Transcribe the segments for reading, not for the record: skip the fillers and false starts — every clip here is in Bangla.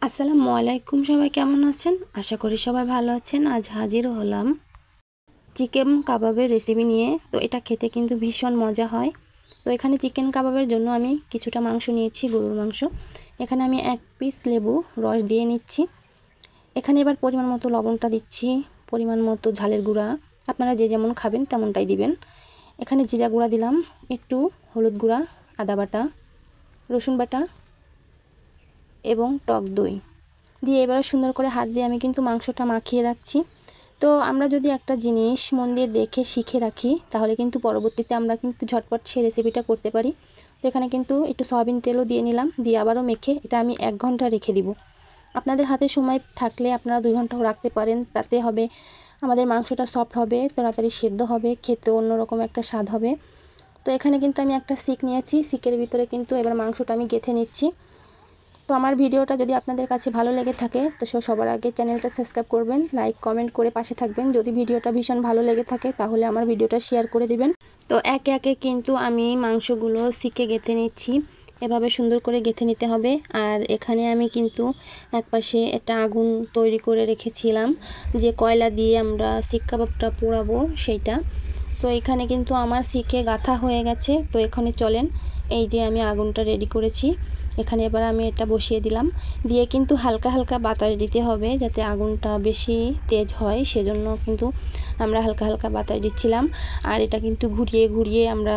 আসসালামু আলাইকুম, সবাই কেমন আছেন? আশা করি সবাই ভালো আছেন। আজ হাজির হলাম চিকেন কাবাবের রেসিপি নিয়ে। তো এটা খেতে কিন্তু ভীষণ মজা হয়। তো এখানে চিকেন কাবাবের জন্য আমি কিছুটা মাংস নিয়েছি, গরুর মাংস। এখানে আমি 1 পিস লেবু রস দিয়ে নিচ্ছি। এখানে এবার পরিমাণ মতো লবণটা দিচ্ছি, পরিমাণ মতো ঝালের গুঁড়া, আপনারা যে যেমন খাবেন তেমনটাই দিবেন। এখানে জিরা গুঁড়া দিলাম, একটু হলুদ গুঁড়া, আদা বাটা, রসুন বাটা এবং টক দই দিয়ে এবার সুন্দর করে হাত দিয়ে আমি কিন্তু মাংসটা মাখিয়ে রাখছি। তো আমরা যদি একটা জিনিস মন দিয়ে দেখে শিখে রাখি তাহলে কিন্তু পরবর্তীতে আমরা কিন্তু ঝটপট সে রেসিপিটা করতে পারি। তো এখানে কিন্তু একটু সয়াবিন তেলও দিয়ে নিলাম, দিয়ে আবারও মেখে এটা আমি 1 ঘন্টা রেখে দিব। আপনাদের হাতে সময় থাকলে আপনারা 2 ঘন্টাও রাখতে পারেন, তাতে হবে আমাদের মাংসটা সফট হবে, তাড়াতাড়ি সেদ্ধ হবে, খেতে অন্যরকম একটা স্বাদ হবে। তো এখানে কিন্তু আমি একটা সিক নিয়েছি, সিকের ভিতরে কিন্তু এবার মাংসটা আমি গেঁথে নিচ্ছি। তো আমার ভিডিওটা যদি আপনাদের কাছে ভালো লেগে থাকে তো সবার আগে চ্যানেলটা সাবস্ক্রাইব করবেন, লাইক কমেন্ট করে পাশে থাকবেন। যদি ভিডিওটা ভীষণ ভালো লেগে থাকে তাহলে আমার ভিডিওটা শেয়ার করে দিবেন। তো একে একে কিন্তু আমি মাংসগুলো সিকে গেঁথে নিচ্ছি, এভাবে সুন্দর করে গেঁথে নিতে হবে। আর এখানে আমি কিন্তু একপাশে একটা আগুন তৈরি করে রেখেছিলাম, যে কয়লা দিয়ে আমরা শিক কাবাবটা পোড়াবো সেইটা। তো এখানে কিন্তু আমার শিকে গাঁথা হয়ে গেছে। তো এখানে চলেন, এই যে আমি আগুনটা রেডি করেছি, এখানে এবার আমি এটা বসিয়ে দিলাম। দিয়ে কিন্তু হালকা হালকা বাতাস দিতে হবে যাতে আগুনটা বেশি তেজ হয়, সেজন্য কিন্তু আমরা হালকা হালকা বাতাস দিচ্ছিলাম। আর এটা কিন্তু ঘুরিয়ে ঘুরিয়ে আমরা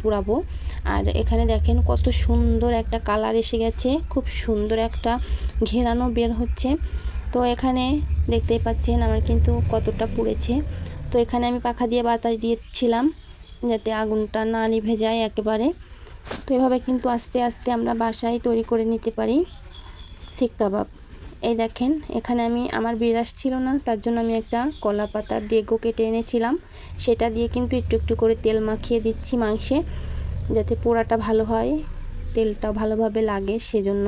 পোড়াবো। আর এখানে দেখেন কত সুন্দর একটা কালার এসে গেছে, খুব সুন্দর একটা ঘেরানো বের হচ্ছে। তো এখানে দেখতেই পাচ্ছেন আমার কিন্তু কতটা পুড়েছে। তো এখানে আমি পাখা দিয়ে বাতাস দিয়েছিলাম যাতে আগুনটা না নিভে যায় একেবারে। তো এভাবে কিন্তু আস্তে আস্তে আমরা বাসায় তৈরি করে নিতে পারি শিক কাবাব। এই দেখেন এখানে আমি আমার বিরাস ছিল না, তার জন্য আমি একটা কলা পাতার ডেগো কেটে এনেছিলাম, সেটা দিয়ে কিন্তু একটু একটু করে তেল মাখিয়ে দিচ্ছি মাংসে, যাতে পোড়াটা ভালো হয়, তেলটা ভালোভাবে লাগে, সেজন্য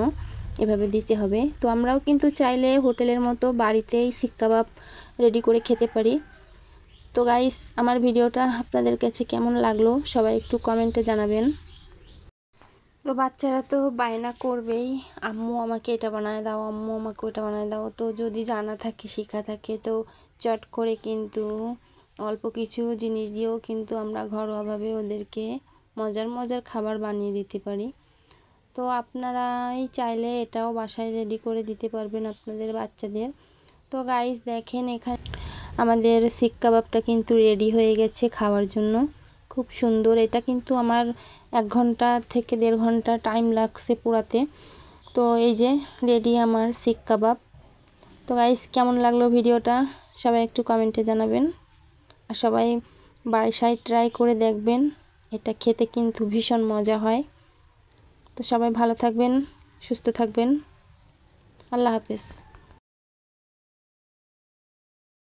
এভাবে দিতে হবে। তো আমরাও কিন্তু চাইলে হোটেলের মতো বাড়িতেই শিক কাবাব রেডি করে খেতে পারি। তো গাইস, আমার ভিডিওটা আপনাদের কাছে কেমন লাগলো সবাই একটু কমেন্টে জানাবেন। তো বাচ্চারা তো বায়না করবেই, আম্মু আমাকে এটা বানায় দাও, আম্মু আমাকে ওটা বানায় দাও। তো যদি জানা থাকে, শেখা থাকে, তো চট করে কিন্তু অল্প কিছু জিনিস দিয়েও কিন্তু আমরা ঘরোয়াভাবে ওদেরকে মজার মজার খাবার বানিয়ে দিতে পারি। তো আপনারাই চাইলে এটাও বাসায় রেডি করে দিতে পারবেন আপনাদের বাচ্চাদের। তো গাইস দেখেন এখানে আমাদের শিক কাবাবটা কিন্তু রেডি হয়ে গেছে খাওয়ার জন্য, খুব সুন্দর। এটা কিন্তু আমার 1 ঘন্টা থেকে 1.5 ঘন্টা টাইম লাগছে পোড়াতে। তো এই যে রেডি আমার শিক কাবাব। তো গাইস, কেমন লাগলো ভিডিওটা সবাই একটু কমেন্টে জানাবেন। আর সবাই বাসায় ট্রাই করে দেখবেন, এটা খেতে কিন্তু ভীষণ মজা হয়। তো সবাই ভালো থাকবেন, সুস্থ থাকবেন, আল্লাহ হাফেজ।